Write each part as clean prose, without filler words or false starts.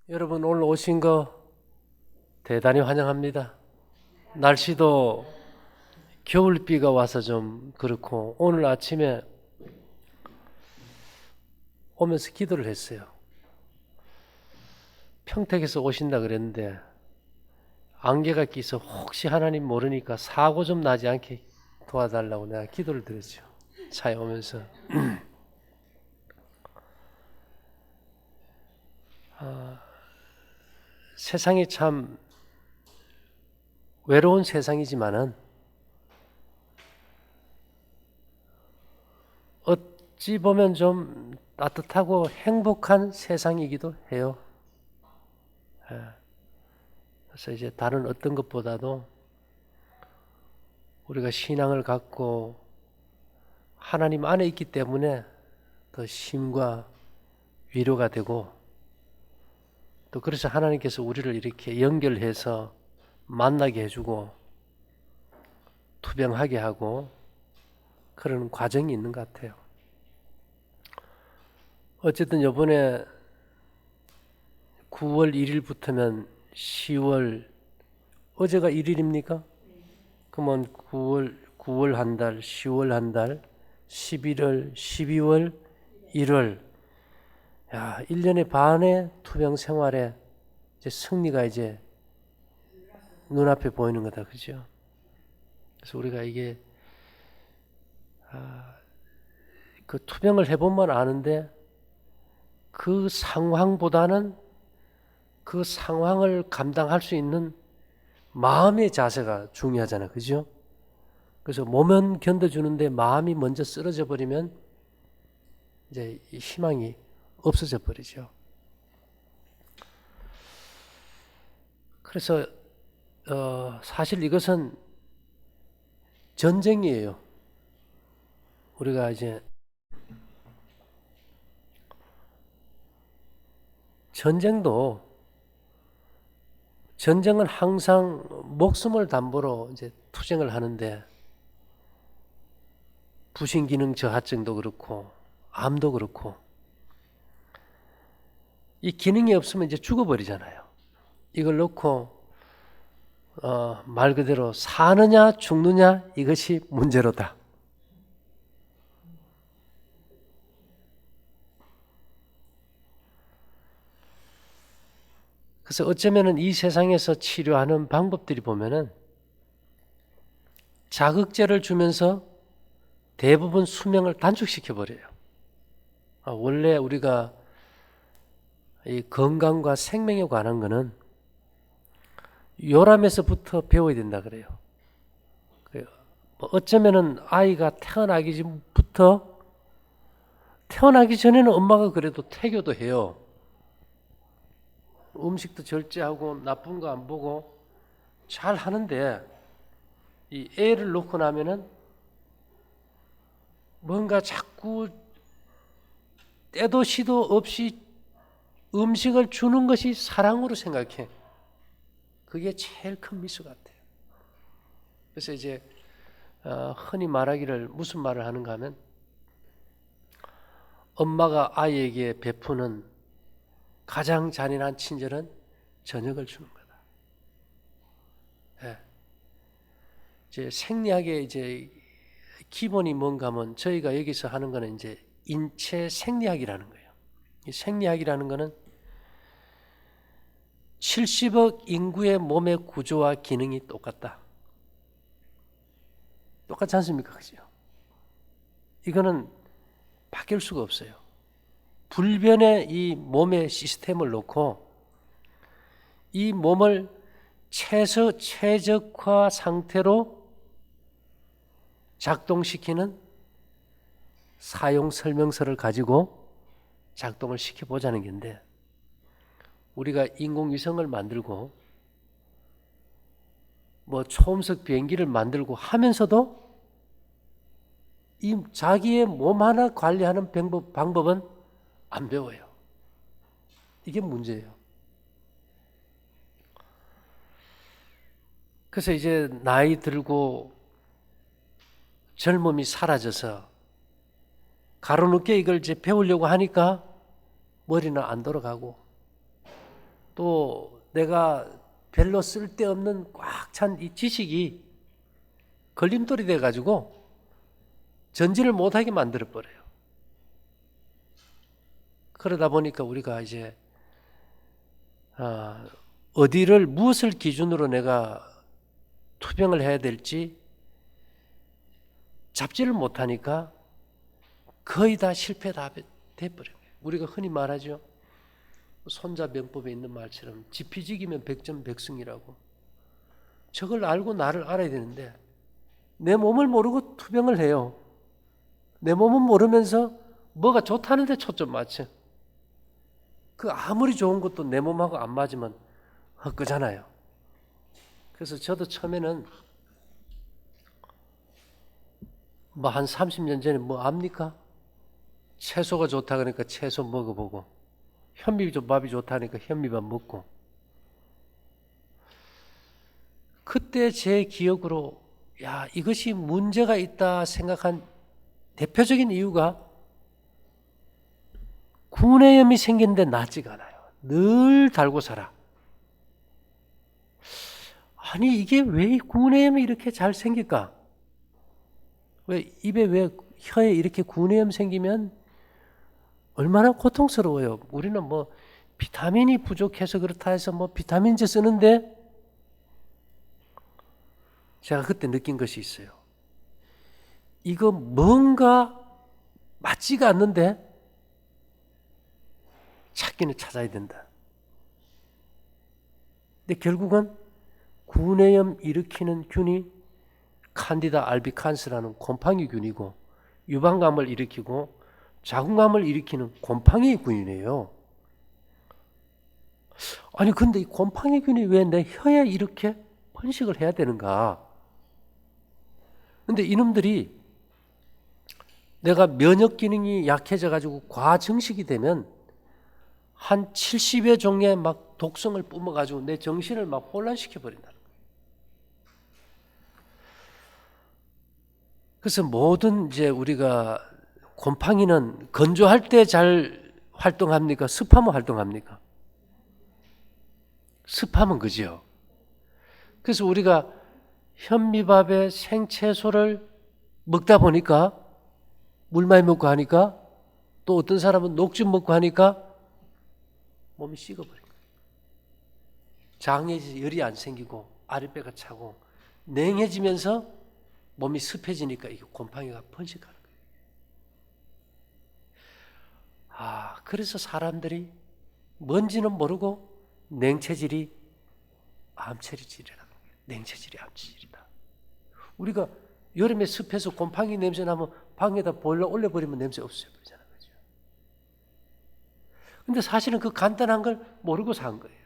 여러분 오늘 오신 거 대단히 환영합니다. 날씨도 겨울비가 와서 좀 그렇고 오늘 아침에 오면서 기도를 했어요. 평택에서 오신다 그랬는데 안개가 끼서 혹시 하나님 모르니까 사고 좀 나지 않게 도와달라고 내가 기도를 드렸죠. 차에 오면서. 세상이 참 외로운 세상이지만은 어찌 보면 좀 따뜻하고 행복한 세상이기도 해요. 그래서 이제 다른 어떤 것보다도 우리가 신앙을 갖고 하나님 안에 있기 때문에 더 힘과 위로가 되고, 또 그래서 하나님께서 우리를 이렇게 연결해서 만나게 해주고 투병하게 하고 그런 과정이 있는 것 같아요. 어쨌든 이번에 9월 1일부터면 10월, 어제가 1일입니까? 그러면 9월 한 달, 10월 한 달, 11월, 12월, 1월. 야, 1년의 반의 투병 생활에 이제 승리가 이제 눈앞에 보이는 거다. 그죠? 그래서 우리가 이게 그 투병을 해보면 아는데 그 상황보다는 그 상황을 감당할 수 있는 마음의 자세가 중요하잖아. 그죠? 그래서 몸은 견뎌주는데 마음이 먼저 쓰러져 버리면 이제 희망이 없어져 버리죠. 그래서 사실 이것은 전쟁이에요. 우리가 이제 전쟁은 항상 목숨을 담보로 이제 투쟁을 하는데, 부신기능 저하증도 그렇고 암도 그렇고 이 기능이 없으면 이제 죽어버리잖아요. 이걸 놓고 말 그대로 사느냐 죽느냐 이것이 문제로다. 그래서 어쩌면은 이 세상에서 치료하는 방법들이 보면은 자극제를 주면서 대부분 수명을 단축시켜 버려요. 원래 우리가 이 건강과 생명에 관한 거는 요람에서부터 배워야 된다 그래요. 어쩌면은 아이가 태어나기 전에는 엄마가 그래도 태교도 해요. 음식도 절제하고 나쁜 거 안 보고 잘 하는데, 이 애를 놓고 나면은 뭔가 자꾸 때도 시도 없이 음식을 주는 것이 사랑으로 생각해. 그게 제일 큰 미수 같아요. 그래서 이제 흔히 말하기를 무슨 말을 하는가 하면, 엄마가 아이에게 베푸는 가장 잔인한 친절은 저녁을 주는 거다. 예. 이제 생리학의 이제 기본이 뭔가 하면 저희가 여기서 하는 거는 이제 인체 생리학이라는 거예요. 이 생리학이라는 거는 70억 인구의 몸의 구조와 기능이 똑같다. 똑같지 않습니까? 그죠? 이거는 바뀔 수가 없어요. 불변의 이 몸의 시스템을 놓고 이 몸을 최적화 상태로 작동시키는 사용 설명서를 가지고 작동을 시켜보자는 건데, 우리가 인공위성을 만들고 뭐 초음속 비행기를 만들고 하면서도 이 자기의 몸 하나 관리하는 방법은 안 배워요. 이게 문제예요. 그래서 이제 나이 들고 젊음이 사라져서 가로늦게 이걸 이제 배우려고 하니까 머리는 안 돌아가고, 또 내가 별로 쓸데없는 꽉 찬 이 지식이 걸림돌이 돼가지고 전진을 못하게 만들어버려요. 그러다 보니까 우리가 이제 어디를 무엇을 기준으로 내가 투병을 해야 될지 잡지를 못하니까 거의 다 실패 다 돼버려요. 우리가 흔히 말하죠. 손자병법에 있는 말처럼 지피지기면 백전백승이라고. 저걸 알고 나를 알아야 되는데 내 몸을 모르고 투병을 해요. 내 몸은 모르면서 뭐가 좋다는 데 초점 맞춰. 그 아무리 좋은 것도 내 몸하고 안 맞으면 헛거잖아요. 그래서 저도 처음에는 뭐 한 30년 전에 뭐 압니까? 채소가 좋다 그러니까 채소 먹어보고 현미밥이 좋다니까 현미밥 먹고 그때 제 기억으로 야 이것이 문제가 있다 생각한 대표적인 이유가 구내염이 생기는데 낫지가 않아요. 늘 달고 살아. 아니 이게 왜 구내염이 이렇게 잘 생길까? 왜 입에 왜 혀에 이렇게 구내염 생기면 얼마나 고통스러워요. 우리는 뭐 비타민이 부족해서 그렇다 해서 뭐 비타민제 쓰는데 제가 그때 느낀 것이 있어요. 이거 뭔가 맞지가 않는데 찾기는 찾아야 된다. 근데 결국은 구내염 일으키는 균이 칸디다 알비칸스라는 곰팡이균이고 유방감을 일으키고 자궁감을 일으키는 곰팡이균이네요. 아니 근데 이 곰팡이균이 왜 내 혀에 이렇게 번식을 해야 되는가? 근데 이놈들이 내가 면역 기능이 약해져 가지고 과증식이 되면 한 70여 종의 막 독성을 뿜어 가지고 내 정신을 막 혼란시켜 버린다는 거예요. 그래서 모든 이제 우리가 곰팡이는 건조할 때 잘 활동합니까? 습하면 활동합니까? 습하면 그죠. 그래서 우리가 현미밥에 생채소를 먹다 보니까 물 많이 먹고 하니까 또 어떤 사람은 녹즙 먹고 하니까 몸이 식어버린 거예요. 장에서 열이 안 생기고 아랫배가 차고 냉해지면서 몸이 습해지니까 이게 곰팡이가 번식하는 거예요. 그래서 사람들이 뭔지는 모르고 냉체질이 암체질이라는 거예요. 냉체질이 암체질이다. 우리가 여름에 습해서 곰팡이 냄새 나면 방에다 보일러 올려버리면 냄새 없어져버리잖아요. 그죠? 근데 사실은 그 간단한 걸 모르고 산 거예요.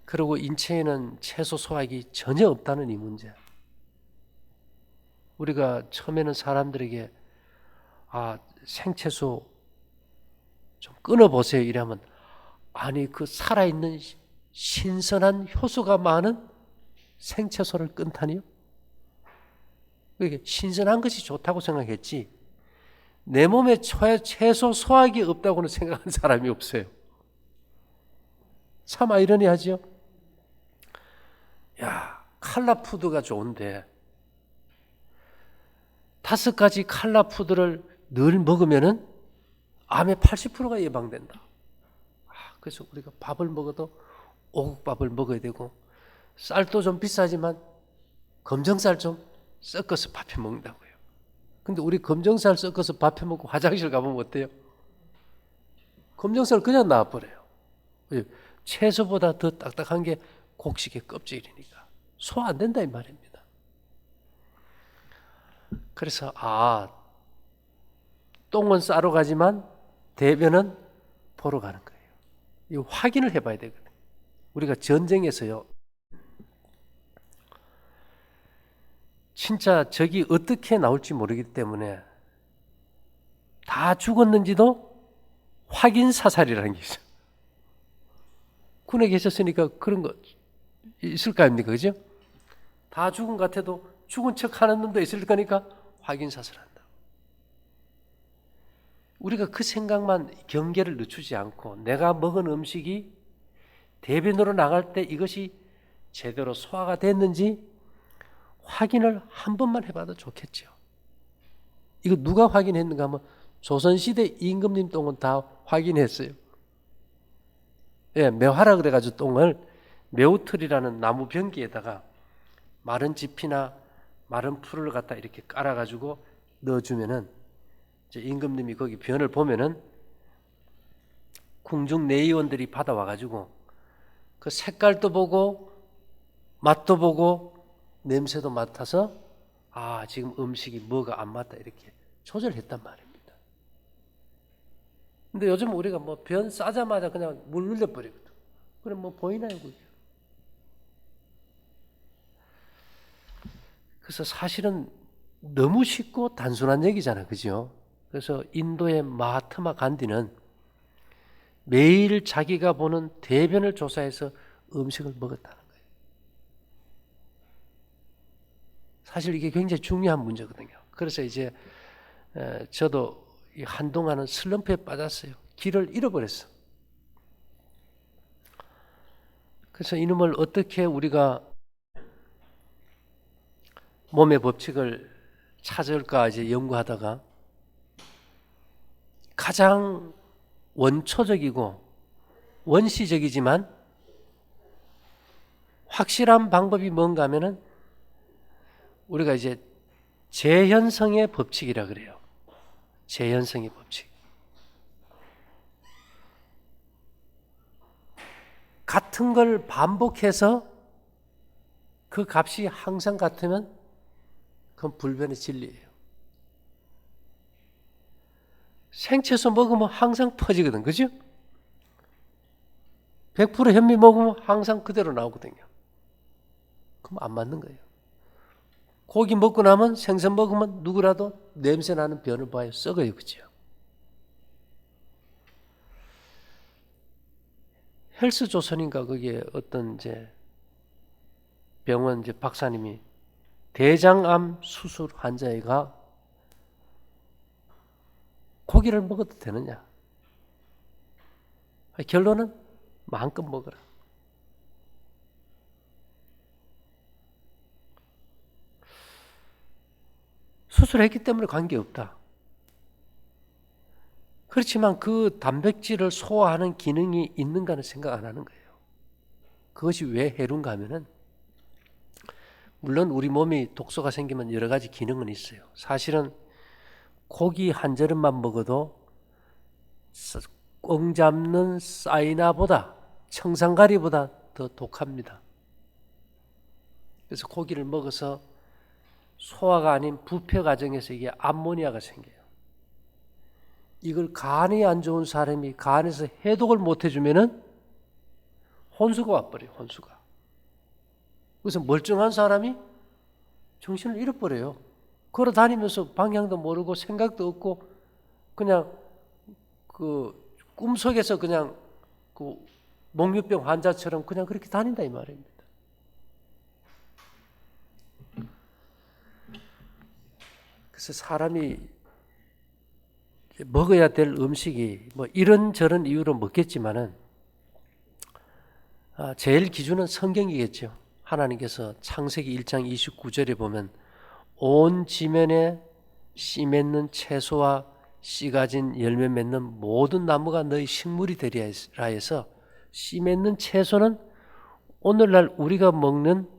그리고 인체에는 채소 소화액이 전혀 없다는 이 문제. 우리가 처음에는 사람들에게 생채소 좀 끊어보세요 이러면 아니 그 살아있는 신선한 효소가 많은 생채소를 끊다니요? 신선한 것이 좋다고 생각했지 내 몸에 채소 소화액이 없다고는 생각한 사람이 없어요. 참 아이러니하죠? 야, 칼라푸드가 좋은데 5가지 칼라푸드를 늘 먹으면은 암의 80%가 예방된다. 그래서 우리가 밥을 먹어도 오곡밥을 먹어야 되고 쌀도 좀 비싸지만 검정쌀 좀 섞어서 밥해 먹는다고요. 근데 우리 검정쌀 섞어서 밥해 먹고 화장실 가보면 어때요? 검정쌀 그냥 나와버려요. 채소보다 더 딱딱한 게 곡식의 껍질이니까 소화 안 된다 이 말입니다. 그래서 똥은 싸러 가지만 대변은 보러 가는 거예요. 이 확인을 해봐야 되거든요. 우리가 전쟁에서요. 진짜 적이 어떻게 나올지 모르기 때문에 다 죽었는지도 확인 사살이라는 게 있어요. 군에 계셨으니까 그런 거 있을 거 아닙니까? 그죠? 다 죽은 것 같아도 죽은 척 하는 놈도 있을 거니까 확인 사살한다. 우리가 그 생각만 경계를 늦추지 않고 내가 먹은 음식이 대변으로 나갈 때 이것이 제대로 소화가 됐는지 확인을 한 번만 해봐도 좋겠죠. 이거 누가 확인했는가 하면 조선시대 임금님 똥은 다 확인했어요. 예, 매화라 그래가지고 똥을 매우틀이라는 나무 변기에다가 마른 짚이나 마른 풀을 갖다 이렇게 깔아가지고 넣어주면은 이제 임금님이 거기 변을 보면은 궁중 내의원들이 받아와가지고 그 색깔도 보고 맛도 보고 냄새도 맡아서 아 지금 음식이 뭐가 안 맞다 이렇게 조절했단 말입니다. 근데 요즘 우리가 뭐 변 싸자마자 그냥 물 흘려버리거든. 그럼 뭐 보이나요 그게? 그래서 사실은 너무 쉽고 단순한 얘기잖아, 그죠? 그래서 인도의 마하트마 간디는 매일 자기가 보는 대변을 조사해서 음식을 먹었다는 거예요. 사실 이게 굉장히 중요한 문제거든요. 그래서 이제 저도 한동안은 슬럼프에 빠졌어요. 길을 잃어버렸어. 그래서 이놈을 어떻게 우리가 몸의 법칙을 찾을까 이제 연구하다가 가장 원초적이고 원시적이지만 확실한 방법이 뭔가 하면은 우리가 이제 재현성의 법칙이라 그래요. 재현성의 법칙. 같은 걸 반복해서 그 값이 항상 같으면 그건 불변의 진리예요. 생채소 먹으면 항상 퍼지거든, 그죠? 100% 현미 먹으면 항상 그대로 나오거든요. 그럼 안 맞는 거예요. 고기 먹고 나면 생선 먹으면 누구라도 냄새 나는 변을 봐요. 썩어요, 그죠? 헬스조선인가 거기에 어떤 이제 병원 이제 박사님이 대장암 수술 환자애가 고기를 먹어도 되느냐? 결론은 마음껏 먹어라. 수술했기 때문에 관계없다. 그렇지만 그 단백질을 소화하는 기능이 있는가는 생각 안 하는 거예요. 그것이 왜 해로운가 하면은 물론 우리 몸이 독소가 생기면 여러 가지 기능은 있어요. 사실은 고기 한 저릇만 먹어도 꽁 잡는 사이나보다 청산가리보다 더 독합니다. 그래서 고기를 먹어서 소화가 아닌 부패 과정에서 이게 암모니아가 생겨요. 이걸 간이 안 좋은 사람이 간에서 해독을 못 해주면은 혼수가 와버려요. 혼수가. 그래서 멀쩡한 사람이 정신을 잃어버려요. 걸어 다니면서 방향도 모르고 생각도 없고 그냥 그 꿈속에서 그냥 그 목류병 환자처럼 그냥 그렇게 다닌다 이 말입니다. 그래서 사람이 먹어야 될 음식이 뭐 이런저런 이유로 먹겠지만은 제일 기준은 성경이겠죠. 하나님께서 창세기 1장 29절에 보면 온 지면에 씨 맺는 채소와 씨 가진 열매 맺는 모든 나무가 너희 식물이 되리라 해서 씨 맺는 채소는 오늘날 우리가 먹는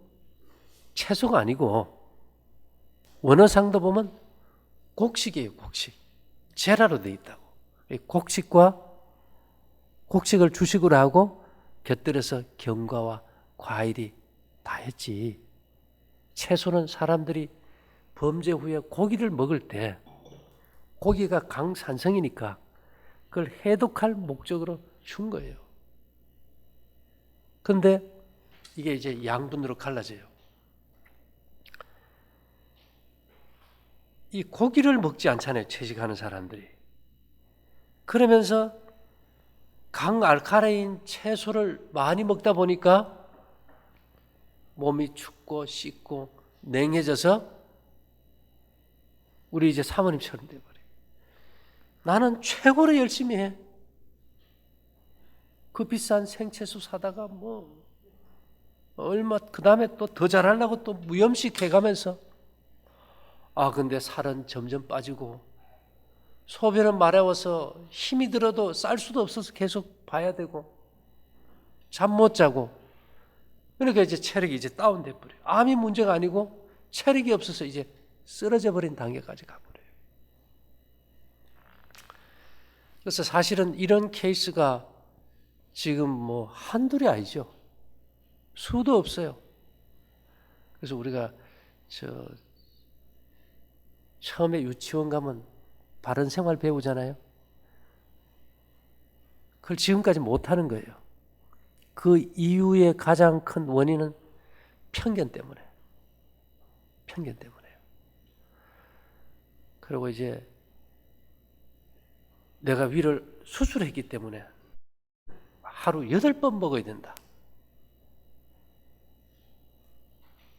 채소가 아니고 원어상도 보면 곡식이에요. 곡식. 제라로 되어 있다고. 곡식을 주식으로 하고 곁들여서 견과와 과일이 다 했지. 채소는 사람들이 범죄 후에 고기를 먹을 때 고기가 강산성이니까 그걸 해독할 목적으로 준 거예요. 그런데 이게 이제 양분으로 갈라져요. 이 고기를 먹지 않잖아요. 채식하는 사람들이. 그러면서 강알칼레인 채소를 많이 먹다 보니까 몸이 춥고 씻고 냉해져서 우리 이제 사모님처럼 돼버려요. 나는 최고로 열심히 해. 그 비싼 생채소 사다가 뭐 얼마 그 다음에 또 더 잘하려고 또 무염식 해가면서 근데 살은 점점 빠지고 소변은 마려워서 힘이 들어도 쌀 수도 없어서 계속 봐야 되고 잠 못 자고 그러니까 이제 체력이 이제 다운돼 버려요. 암이 문제가 아니고 체력이 없어서 이제 쓰러져 버린 단계까지 가버려요. 그래서 사실은 이런 케이스가 지금 뭐 한둘이 아니죠. 수도 없어요. 그래서 우리가 처음에 유치원 가면 바른 생활 배우잖아요. 그걸 지금까지 못하는 거예요. 그 이유의 가장 큰 원인은 편견 때문에. 편견 때문에요. 그리고 이제 내가 위를 수술했기 때문에 하루 8번 먹어야 된다.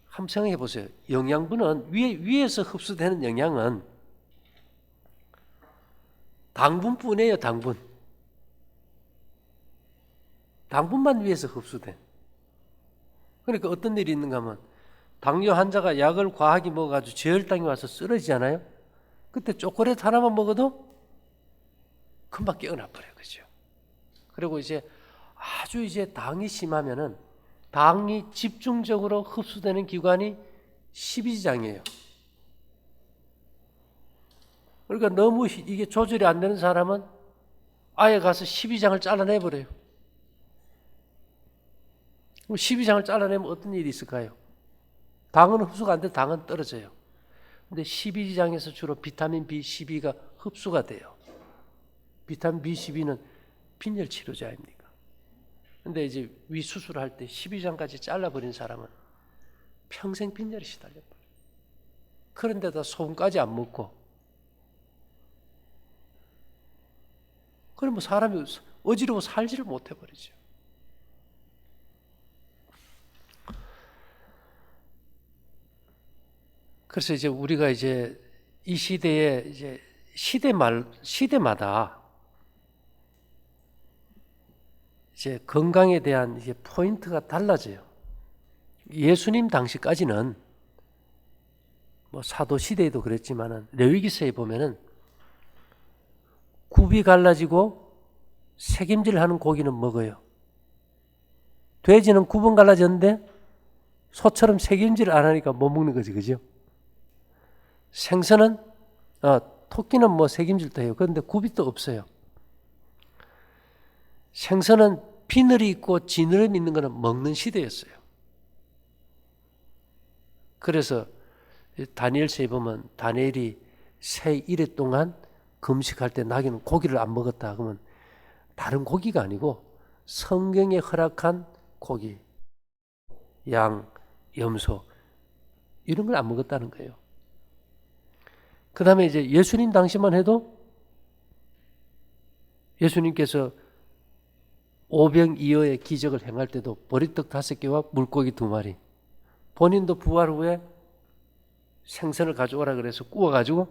한번 생각해 보세요. 영양분은 위에서 흡수되는 영양은 당분뿐이에요. 당분만 위에서 흡수돼. 그러니까 어떤 일이 있는가 하면 당뇨 환자가 약을 과하게 먹어가지고 저혈당이 와서 쓰러지잖아요. 그때 초콜릿 하나만 먹어도 금방 깨어나 버려요. 그죠? 그리고 이제 아주 이제 당이 심하면은 당이 집중적으로 흡수되는 기관이 십이지장이에요. 그러니까 너무 이게 조절이 안 되는 사람은 아예 가서 십이장을 잘라내버려요. 십이장을 잘라내면 어떤 일이 있을까요? 당은 흡수가 안 돼 당은 떨어져요. 근데 십이장에서 주로 비타민 B12가 흡수가 돼요. 비타민 B12는 빈혈 치료제입니까? 근데 이제 위 수술할 때 12장까지 잘라버린 사람은 평생 빈혈에 시달려버려요. 그런데다 소금까지 안 먹고 그러면 사람이 어지러워 살지를 못해버리죠. 그래서 이제 우리가 이제 이 시대에 이제 시대마다 이제 건강에 대한 이제 포인트가 달라져요. 예수님 당시까지는 뭐 사도 시대에도 그랬지만은 레위기서에 보면은 굽이 갈라지고 새김질하는 고기는 먹어요. 돼지는 굽은 갈라졌는데 소처럼 새김질 안 하니까 못 먹는 거지, 그죠? 생선은 토끼는 뭐 새김질도 해요. 그런데 굽이 또 없어요. 생선은 비늘이 있고 지느러미 있는 거는 먹는 시대였어요. 그래서 다니엘서에 보면 다니엘이 새 일해 동안 금식할 때 나귀는 고기를 안 먹었다 그러면 다른 고기가 아니고 성경에 허락한 고기, 양, 염소 이런 걸 안 먹었다는 거예요. 그 다음에 이제 예수님 당시만 해도 예수님께서 오병이어의 기적을 행할 때도 보리떡 5개와 물고기 2마리 본인도 부활 후에 생선을 가져오라 그래서 구워가지고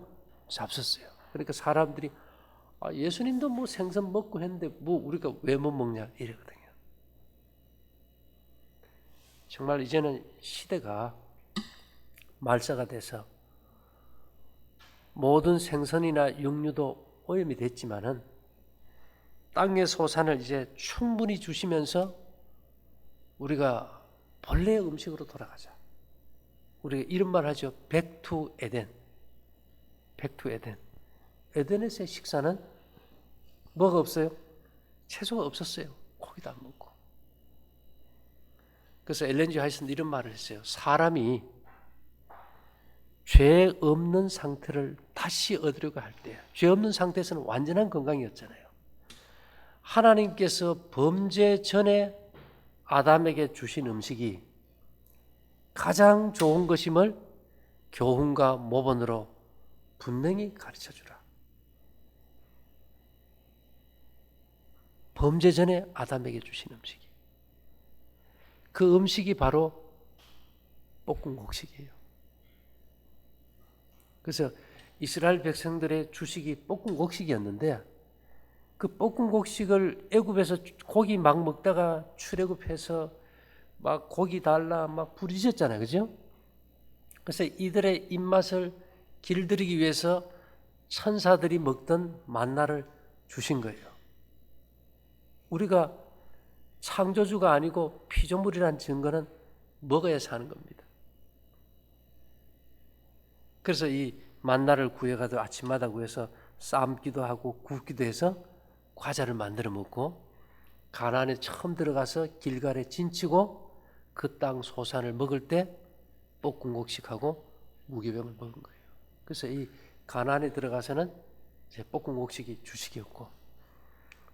잡섰어요. 그러니까 사람들이 예수님도 뭐 생선 먹고 했는데 뭐 우리가 왜 못 먹냐 이러거든요. 정말 이제는 시대가 말세가 돼서 모든 생선이나 육류도 오염이 됐지만은 땅의 소산을 이제 충분히 주시면서 우리가 본래의 음식으로 돌아가자. 우리가 이런 말 하죠. Back to Eden. Back to Eden. 에덴에서의 식사는 뭐가 없어요? 채소가 없었어요. 고기도 안 먹고. 그래서 엘렌 G 화이트는 이런 말을 했어요. 사람이 죄 없는 상태를 다시 얻으려고 할 때, 죄 없는 상태에서는 완전한 건강이었잖아요. 하나님께서 범죄 전에 아담에게 주신 음식이 가장 좋은 것임을 교훈과 모본으로 분명히 가르쳐주라. 범죄 전에 아담에게 주신 음식이. 그 음식이 바로 볶음국식이에요. 그래서 이스라엘 백성들의 주식이 볶은 곡식이었는데 그 볶은 곡식을 애굽에서 고기 막 먹다가 출애굽해서 막 고기 달라 막 부르짖었잖아요. 그죠? 그래서 이들의 입맛을 길들이기 위해서 천사들이 먹던 만나를 주신 거예요. 우리가 창조주가 아니고 피조물이라는 증거는 먹어야 사는 겁니다. 그래서 이 만나를 구해가도 아침마다 구해서 삶기도 하고 굽기도 해서 과자를 만들어 먹고 가나안에 처음 들어가서 길갈에 진치고 그 땅 소산을 먹을 때 볶은 곡식하고 무교병을 먹은 거예요. 그래서 이 가나안에 들어가서는 이제 볶은 곡식이 주식이었고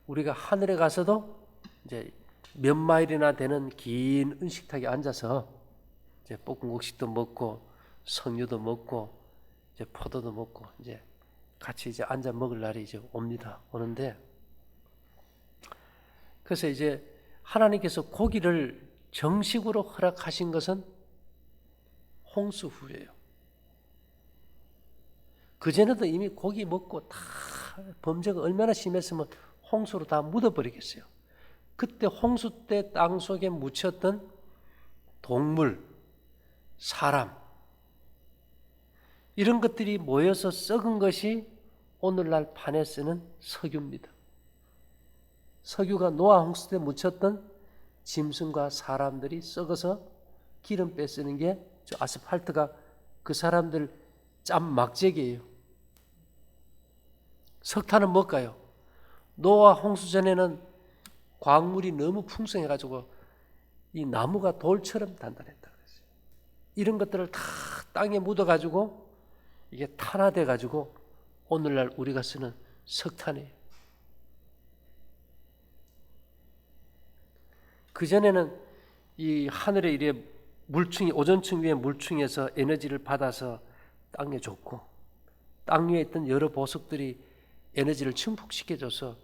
우리가 하늘에 가서도 이제 몇 마일이나 되는 긴 은식탁에 앉아서 이제 볶은 곡식도 먹고 석류도 먹고 이제 포도도 먹고 이제 같이 이제 앉아 먹을 날이 이제 오는데 그래서 이제 하나님께서 고기를 정식으로 허락하신 것은 홍수 후예요. 그전에도 이미 고기 먹고 다 범죄가 얼마나 심했으면 홍수로 다 묻어버리겠어요. 그때 홍수 때 땅 속에 묻혔던 동물, 사람 이런 것들이 모여서 썩은 것이 오늘날 판에 쓰는 석유입니다. 석유가 노아 홍수 때 묻혔던 짐승과 사람들이 썩어서 기름 빼쓰는 게 저 아스팔트가 그 사람들 짬 막재기예요. 석탄은 뭘까요? 노아 홍수 전에는 광물이 너무 풍성해가지고 이 나무가 돌처럼 단단했다 그랬어요. 이런 것들을 다 땅에 묻어가지고 이게 탄화돼가지고 오늘날 우리가 쓰는 석탄이에요. 그전에는 이 하늘에 이래 물층이 오존층 위에 물층에서 에너지를 받아서 땅에 줬고 땅 위에 있던 여러 보석들이 에너지를 증폭시켜줘서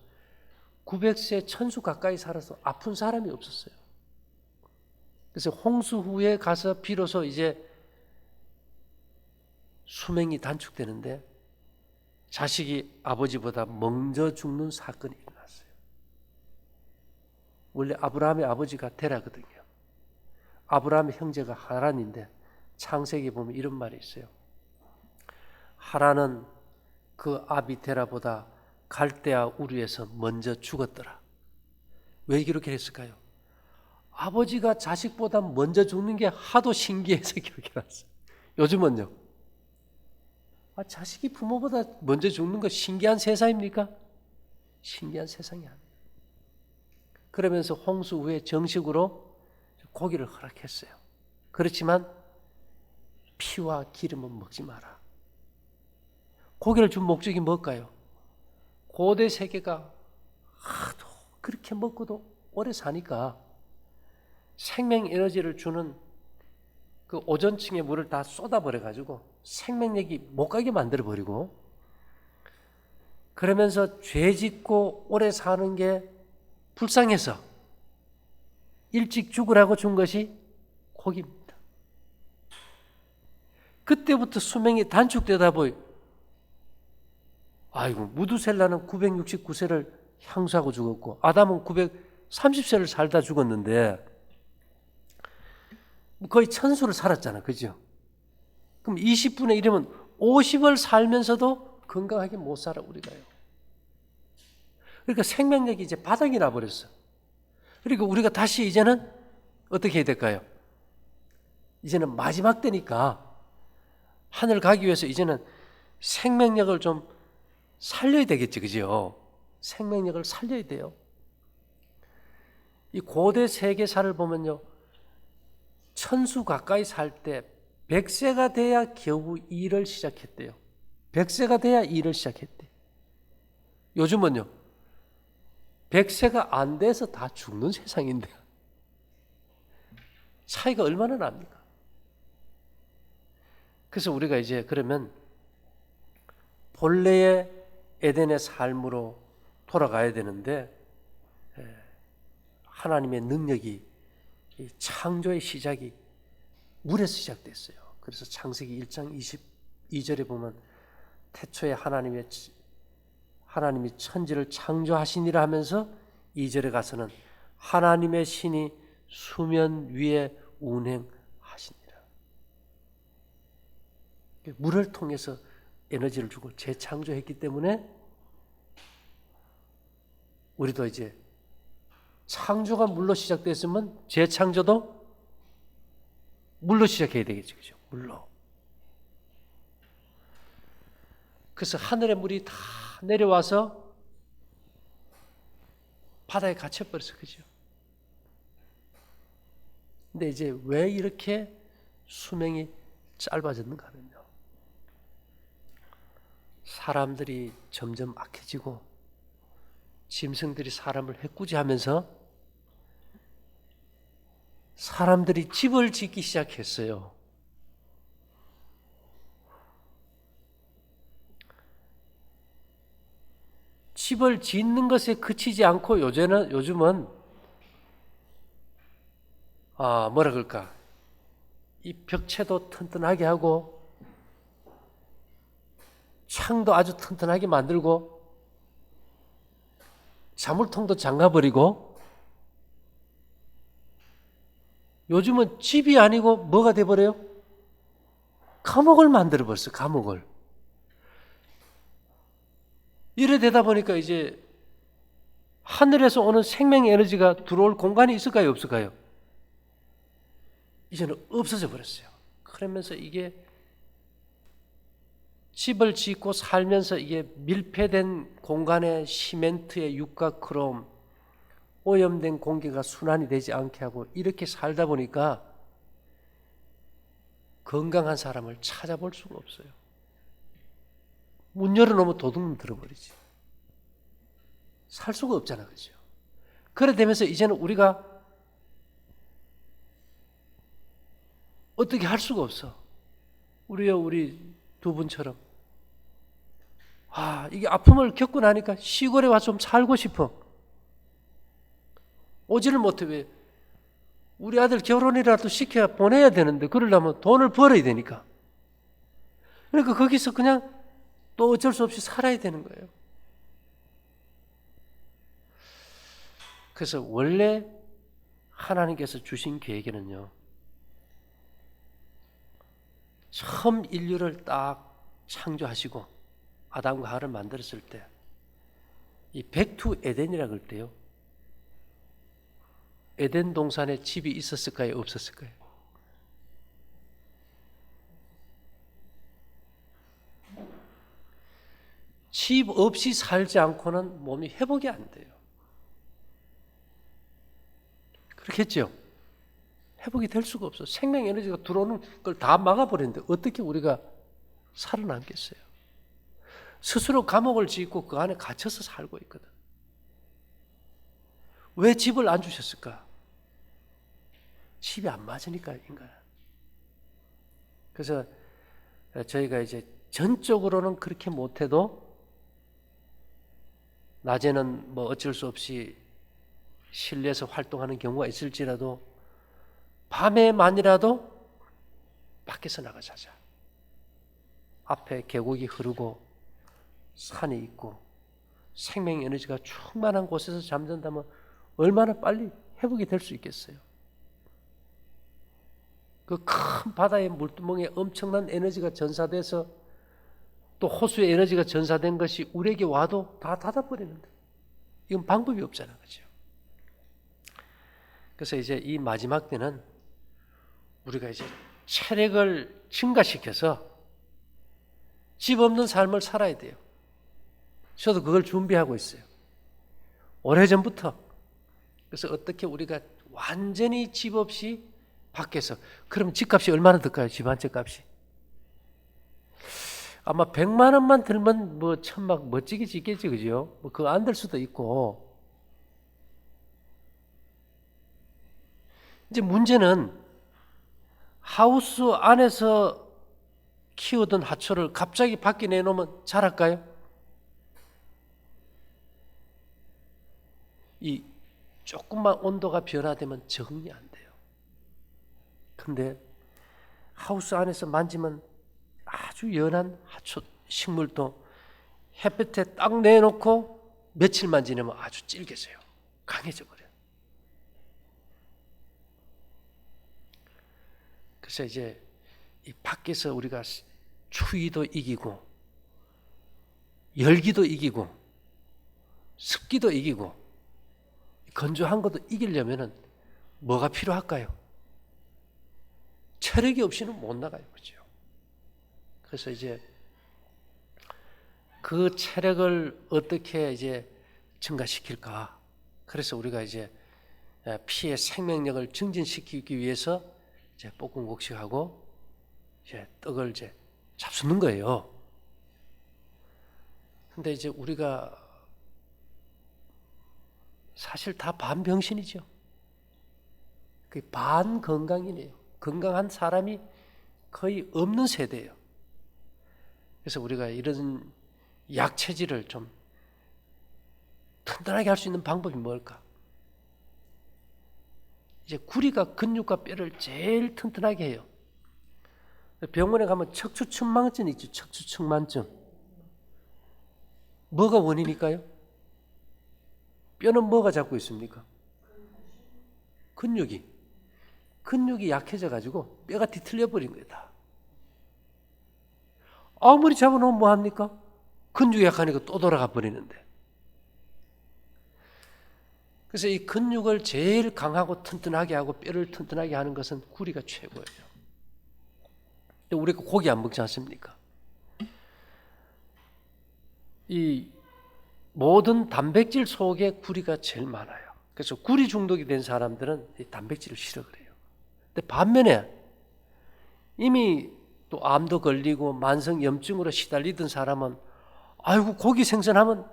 900세 천수 가까이 살아서 아픈 사람이 없었어요. 그래서 홍수 후에 가서 비로소 이제 수명이 단축되는데 자식이 아버지보다 먼저 죽는 사건이 일어났어요. 원래 아브라함의 아버지가 데라거든요. 아브라함의 형제가 하란인데 창세기 보면 이런 말이 있어요. 하란은 그 아비 데라보다 갈대아 우르에서 먼저 죽었더라. 왜 그렇게 했을까요? 아버지가 자식보다 먼저 죽는 게 하도 신기해서 그렇게 났어요. 요즘은요. 자식이 부모보다 먼저 죽는 거 신기한 세상입니까? 신기한 세상이 아니에요. 그러면서 홍수 후에 정식으로 고기를 허락했어요. 그렇지만 피와 기름은 먹지 마라. 고기를 준 목적이 뭘까요? 고대 세계가 하도 그렇게 먹고도 오래 사니까 생명 에너지를 주는 그 오존층의 물을 다 쏟아버려가지고 생명력이 못 가게 만들어버리고 그러면서 죄 짓고 오래 사는 게 불쌍해서 일찍 죽으라고 준 것이 고기입니다. 그때부터 수명이 단축되다 보니 아이고 무두셀라는 969세를 향수하고 죽었고 아담은 930세를 살다 죽었는데 거의 천수를 살았잖아. 그죠? 그럼 20분의 1이면 50을 살면서도 건강하게 못 살아 우리가요. 그러니까 생명력이 이제 바닥이 나버렸어. 그리고 우리가 다시 이제는 어떻게 해야 될까요? 이제는 마지막 때니까 하늘 가기 위해서 이제는 생명력을 좀 살려야 되겠지. 그죠? 생명력을 살려야 돼요. 이 고대 세계사를 보면요. 천수 가까이 살 때 100세가 돼야 겨우 일을 시작했대요. 100세가 돼야 일을 시작했대. 요즘은요. 100세가 안 돼서 다 죽는 세상인데 차이가 얼마나 납니까? 그래서 우리가 이제 그러면 본래의 에덴의 삶으로 돌아가야 되는데 하나님의 능력이 창조의 시작이 물에서 시작됐어요. 그래서 창세기 1장 22절에 보면 태초에 하나님이 천지를 창조하시니라 하면서 2절에 가서는 하나님의 신이 수면 위에 운행하시니라. 물을 통해서 에너지를 주고 재창조했기 때문에 우리도 이제 창조가 물로 시작됐으면 재창조도 물로 시작해야 되겠죠. 그죠? 물로. 그래서 하늘의 물이 다 내려와서 바다에 갇혀버렸어. 그죠? 근데 이제 왜 이렇게 수명이 짧아졌는가 하면요. 사람들이 점점 악해지고 짐승들이 사람을 해꾸지하면서 사람들이 집을 짓기 시작했어요. 집을 짓는 것에 그치지 않고 요즘은 뭐라 그럴까, 이 벽체도 튼튼하게 하고 창도 아주 튼튼하게 만들고 자물통도 잠가버리고 요즘은 집이 아니고 뭐가 돼버려요? 감옥을 만들어버렸어. 감옥을. 이래 되다 보니까 이제 하늘에서 오는 생명 에너지가 들어올 공간이 있을까요? 없을까요? 이제는 없어져 버렸어요. 그러면서 이게 집을 짓고 살면서 이게 밀폐된 공간에 시멘트에 육각 크롬 오염된 공기가 순환이 되지 않게 하고 이렇게 살다 보니까 건강한 사람을 찾아볼 수가 없어요. 문 열어놓으면 도둑놈 들어버리지. 살 수가 없잖아. 그죠? 그래 되면서 이제는 우리가 어떻게 할 수가 없어. 우리 두 분처럼. 이게 아픔을 겪고 나니까 시골에 와서 좀 살고 싶어. 오지를 못해. 왜? 우리 아들 결혼이라도 시켜 보내야 되는데 그러려면 돈을 벌어야 되니까. 그러니까 거기서 그냥 또 어쩔 수 없이 살아야 되는 거예요. 그래서 원래 하나님께서 주신 계획에는요, 처음 인류를 딱 창조하시고 아담과 하와를 만들었을 때 이 백투 에덴이라고 할 때요, 에덴 동산에 집이 있었을까요? 없었을까요? 집 없이 살지 않고는 몸이 회복이 안 돼요. 그렇겠죠? 회복이 될 수가 없어. 생명 에너지가 들어오는 걸 다 막아버리는데 어떻게 우리가 살아남겠어요? 스스로 감옥을 짓고 그 안에 갇혀서 살고 있거든. 왜 집을 안 주셨을까? 집이 안 맞으니까 인간. 그래서 저희가 이제 전적으로는 그렇게 못해도 낮에는 뭐 어쩔 수 없이 실내에서 활동하는 경우가 있을지라도 밤에만이라도 밖에서 나가 자자. 앞에 계곡이 흐르고 산이 있고 생명 에너지가 충만한 곳에서 잠든다면 얼마나 빨리 회복이 될 수 있겠어요. 그 큰 바다의 물두멍에 엄청난 에너지가 전사돼서 또 호수의 에너지가 전사된 것이 우리에게 와도 다 닫아버리는데 이건 방법이 없잖아. 그죠? 그래서 이제 이 마지막 때는 우리가 이제 체력을 증가시켜서 집 없는 삶을 살아야 돼요. 저도 그걸 준비하고 있어요. 오래전부터. 그래서 어떻게 우리가 완전히 집 없이 밖에서, 그럼 집값이 얼마나 들까요? 집 한 채 값이? 아마 100만 원만 들면 뭐 천막 멋지게 짓겠지, 그죠? 뭐 그거 안 될 수도 있고. 이제 문제는 하우스 안에서 키우던 하초를 갑자기 밖에 내놓으면 자랄까요? 이 조금만 온도가 변화되면 적응이 안 돼요. 근데 하우스 안에서 만지면 아주 연한 하초, 식물도 햇볕에 딱 내놓고 며칠만 지나면 아주 질겨져요. 강해져 버려요. 그래서 이제 이 밖에서 우리가 추위도 이기고 열기도 이기고 습기도 이기고 건조한 것도 이기려면은 뭐가 필요할까요? 체력이 없이는 못 나가요. 그죠? 그래서 이제 그 체력을 어떻게 이제 증가시킬까? 그래서 우리가 이제 피의 생명력을 증진시키기 위해서 이제 볶음국식하고 이제 떡을 이제 잡수는 거예요. 근데 이제 우리가 사실 다 반병신이죠. 그 반건강이네요. 건강한 사람이 거의 없는 세대예요. 그래서 우리가 이런 약체질을 좀 튼튼하게 할 수 있는 방법이 뭘까? 이제 구리가 근육과 뼈를 제일 튼튼하게 해요. 병원에 가면 척추측만증 있죠. 척추측만증. 뭐가 원인일까요? 뼈는 뭐가 잡고 있습니까? 근육이 약해져 가지고 뼈가 뒤틀려 버린 거예요. 다. 아무리 잡아놓으면 뭐합니까? 근육이 약하니까 또 돌아가 버리는데. 그래서 이 근육을 제일 강하고 튼튼하게 하고 뼈를 튼튼하게 하는 것은 구리가 최고예요. 근데 우리가 고기 안 먹지 않습니까? 이 모든 단백질 속에 구리가 제일 많아요. 그래서 구리 중독이 된 사람들은 이 단백질을 싫어 그래요. 근데 반면에 이미 또 암도 걸리고 만성 염증으로 시달리던 사람은 아이고 고기 생선하면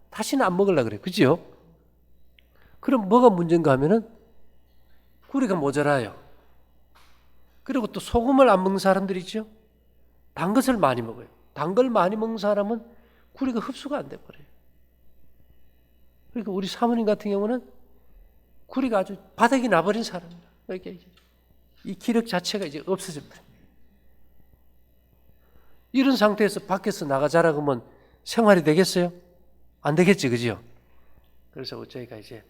다시는 안 먹으려고 그래요. 그죠? 그럼 뭐가 문제인가 하면은 구리가 모자라요. 그리고 또 소금을 안 먹는 사람들 있죠? 단 것을 많이 먹어요. 단 걸 많이 먹는 사람은 구리가 흡수가 안 돼 버려요. 그러니까 우리 사모님 같은 경우는 구리가 아주 바닥이 나버린 사람이에요. 이렇게 이 기력 자체가 이제 없어져 버려요. 이런 상태에서 밖에서 나가자라고 하면 생활이 되겠어요? 안 되겠지, 그죠? 그래서 저희가 이제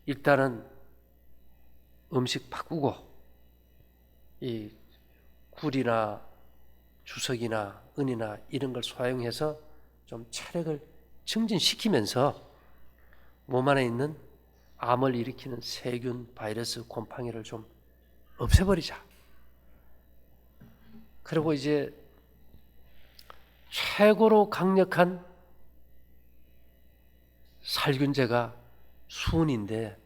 일단은 음식 바꾸고 이 굴이나 주석이나 은이나 이런 걸 사용해서 좀 체력을 증진시키면서 몸 안에 있는 암을 일으키는 세균, 바이러스, 곰팡이를 좀 없애버리자. 그리고 이제 최고로 강력한 살균제가 수은인데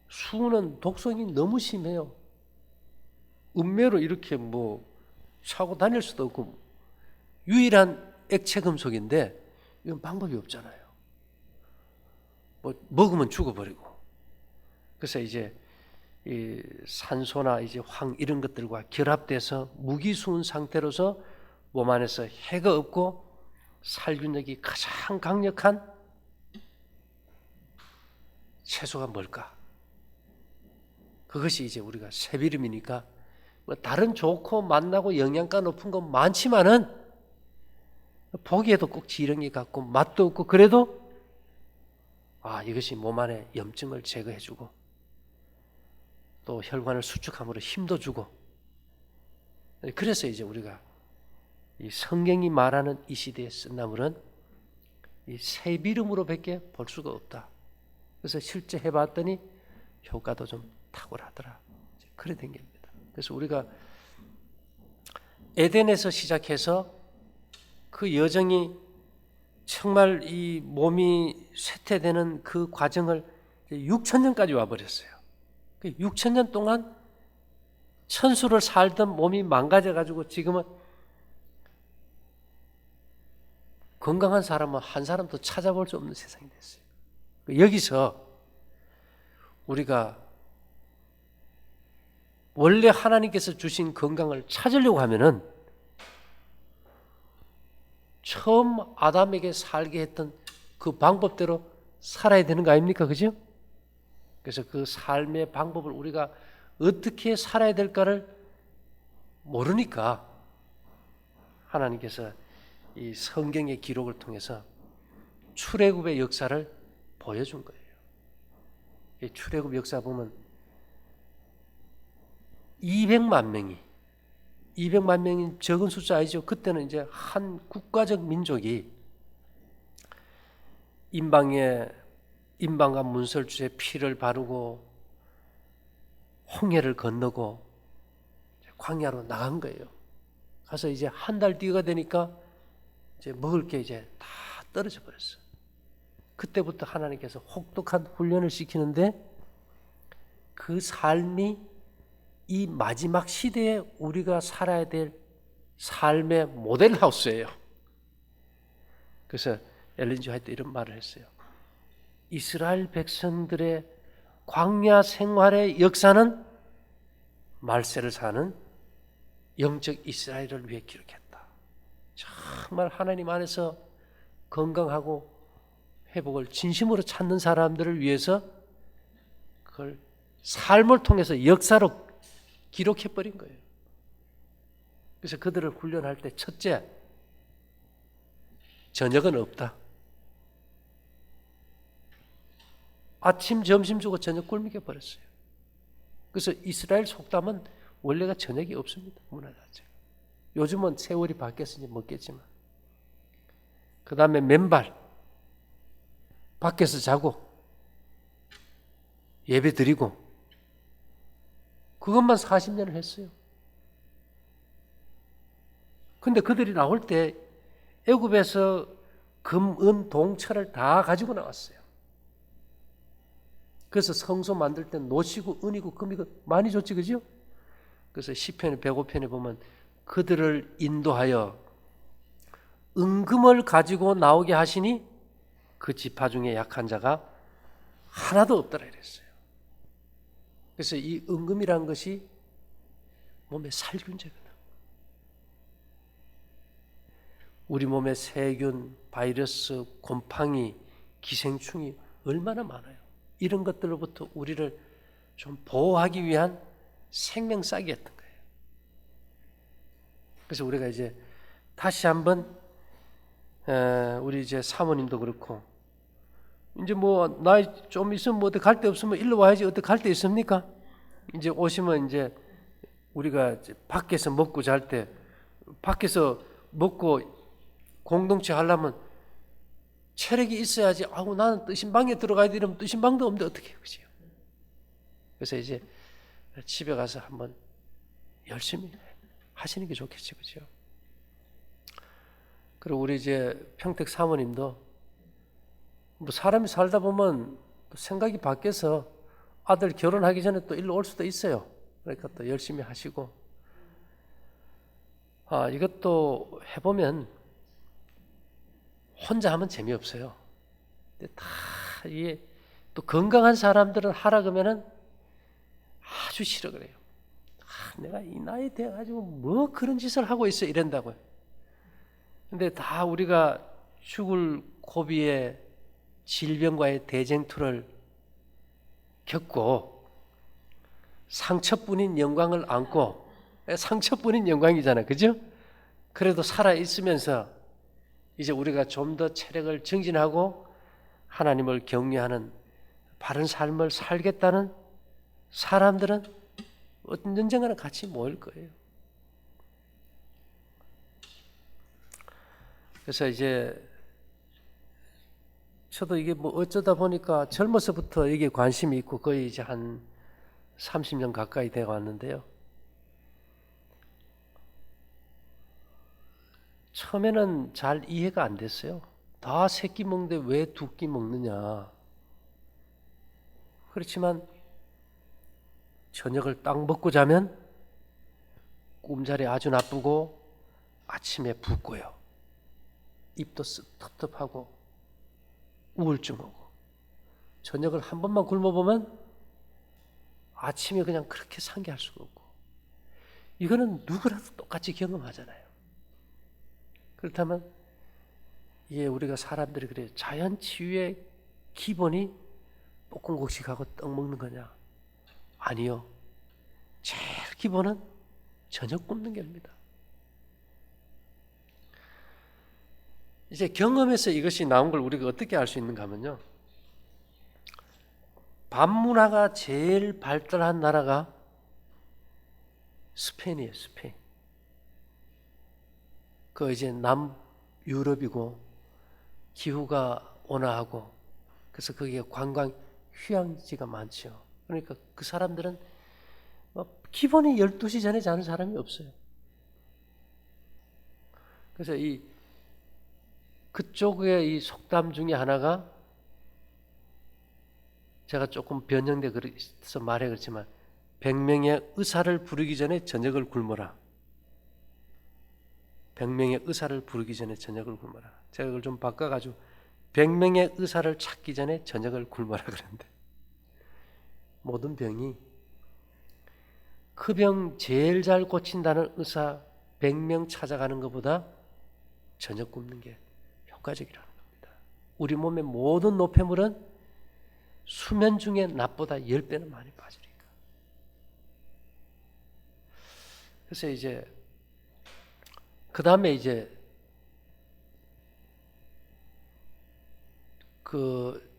수은은 독성이 너무 심해요. 음매로 이렇게 뭐 차고 다닐 수도 없고 유일한 액체 금속인데 이건 방법이 없잖아요. 뭐 먹으면 죽어버리고. 그래서 이제 이 산소나 이제 황 이런 것들과 결합돼서 무기수은 상태로서 몸 안에서 해가 없고 살균력이 가장 강력한 채소가 뭘까? 그것이 이제 우리가 새비름이니까 뭐 다른 좋고 맛나고 영양가 높은 건 많지만은 보기에도 꼭 지렁이 같고 맛도 없고 그래도 이것이 몸 안에 염증을 제거해주고 또 혈관을 수축함으로 힘도 주고 그래서 이제 우리가 이 성경이 말하는 이 시대의 쓴나물은 이 새비름으로밖에 볼 수가 없다. 그래서 실제 해봤더니 효과도 좀 탁월하더라. 그래 된 겁니다. 그래서 우리가 에덴에서 시작해서 그 여정이 정말 이 몸이 쇠퇴되는 그 과정을 6,000년까지 와버렸어요. 6,000년 동안 천수를 살던 몸이 망가져가지고 지금은 건강한 사람은 한 사람도 찾아볼 수 없는 세상이 됐어요. 여기서 우리가 원래 하나님께서 주신 건강을 찾으려고 하면은 처음 아담에게 살게 했던 그 방법대로 살아야 되는 거 아닙니까? 그죠? 그래서 그 삶의 방법을 우리가 어떻게 살아야 될까를 모르니까 하나님께서 이 성경의 기록을 통해서 출애굽의 역사를 보여준 거예요. 이 출애굽 역사 보면 200만 명이 적은 숫자 아니죠. 그때는 이제 한 국가적 민족이 임방과 문설주에 피를 바르고 홍해를 건너고 광야로 나간 거예요. 가서 이제 한 달 뒤가 되니까 이제 먹을 게 이제 다 떨어져 버렸어요. 그때부터 하나님께서 혹독한 훈련을 시키는데 그 삶이 이 마지막 시대에 우리가 살아야 될 삶의 모델하우스예요. 그래서 엘렌 지 화이트 이런 말을 했어요. 이스라엘 백성들의 광야 생활의 역사는 말세를 사는 영적 이스라엘을 위해 기록했다. 정말 하나님 안에서 건강하고 회복을 진심으로 찾는 사람들을 위해서 그걸 삶을 통해서 역사로 기록해버린 거예요. 그래서 그들을 훈련할 때 첫째, 저녁은 없다. 아침, 점심 주고 저녁 굶게 버렸어요. 그래서 이스라엘 속담은 원래가 저녁이 없습니다. 문화 자체가. 요즘은 세월이 바뀌었으니 먹겠지만. 그 다음에 맨발 밖에서 자고 예배 드리고 그것만 40년을 했어요. 근데 그들이 나올 때 애굽에서 금, 은, 동, 철을 다 가지고 나왔어요. 그래서 성소 만들 때 노시고 은이고 금이고 많이 줬지, 그죠? 그래서 시편 105편에 보면 그들을 인도하여 은금을 가지고 나오게 하시니 그 지파 중에 약한 자가 하나도 없더라 이랬어요. 그래서 이 은금이란 것이 몸의 살균제거든. 우리 몸에 세균, 바이러스, 곰팡이, 기생충이 얼마나 많아요. 이런 것들로부터 우리를 좀 보호하기 위한 생명싸기였던 거예요. 그래서 우리가 이제 다시 한번 우리 이제 사모님도 그렇고 이제 뭐 나이 좀 있으면 뭐 어디 갈 데 없으면 일로 와야지 어디 갈 데 있습니까? 이제 오시면 이제 우리가 이제 밖에서 먹고 잘 때 밖에서 먹고 공동체 하려면 체력이 있어야지. 아우 나는 뜨신 방에 들어가야 돼 이러면 뜨신 방도 없는데 어떻게 해요, 그죠? 그래서 이제 집에 가서 한번 열심히 하시는 게 좋겠죠, 그죠? 그리고 우리 이제 평택 사모님도 뭐 사람이 살다 보면 생각이 바뀌어서 아들 결혼하기 전에 또 일로 올 수도 있어요. 그러니까 또 열심히 하시고 이것도 해보면 혼자 하면 재미없어요. 근데 다 이게 또 건강한 사람들은 하라 그러면은 아주 싫어 그래요. 내가 이 나이 돼가지고 뭐 그런 짓을 하고 있어 이런다고요. 근데 다 우리가 죽을 고비에 질병과의 대쟁투를 겪고 상처뿐인 영광을 안고 상처뿐인 영광이잖아, 그죠? 그래도 살아 있으면서 이제 우리가 좀 더 체력을 증진하고 하나님을 경외하는 바른 삶을 살겠다는 사람들은 언젠가는 같이 모일 거예요. 그래서 이제 저도 이게 뭐 어쩌다 보니까 젊어서부터 이게 관심이 있고 거의 이제 한 30년 가까이 되어 왔는데요. 처음에는 잘 이해가 안 됐어요. 다 세 끼 먹는데 왜 두 끼 먹느냐. 그렇지만 저녁을 딱 먹고 자면 꿈자리 아주 나쁘고 아침에 붓고요. 입도 텁텁하고 우울증 오고 저녁을 한 번만 굶어보면 아침에 그냥 그렇게 상기할 수가 없고 이거는 누구라도 똑같이 경험하잖아요. 그렇다면 우리가 사람들이 그래 자연 치유의 기본이 볶음국식하고 떡 먹는 거냐? 아니요. 제일 기본은 저녁 굶는 겁니다. 이제 경험에서 이것이 나온 걸 우리가 어떻게 알 수 있는가 하면요. 밤문화가 제일 발달한 나라가 스페인이에요, 스페인. 그 이제 남유럽이고 기후가 온화하고 그래서 거기에 관광 휴양지가 많죠. 그러니까 그 사람들은 기본이 12시 전에 자는 사람이 없어요. 그래서 그쪽의 이 속담 중에 하나가 제가 조금 변형돼 그래서 말해 그렇지만 100명의 의사를 부르기 전에 저녁을 굶어라. 100명의 의사를 부르기 전에 저녁을 굶어라. 제가 그걸 좀 바꿔가지고 100명의 의사를 찾기 전에 저녁을 굶어라 그랬는데 모든 병이 그 병 제일 잘 고친다는 의사 100명 찾아가는 것보다 저녁 굶는 게 효과적이라는 겁니다. 우리 몸의 모든 노폐물은 수면 중에 낮보다 10배는 많이 빠지니까. 그래서 이제 그 다음에 이제 그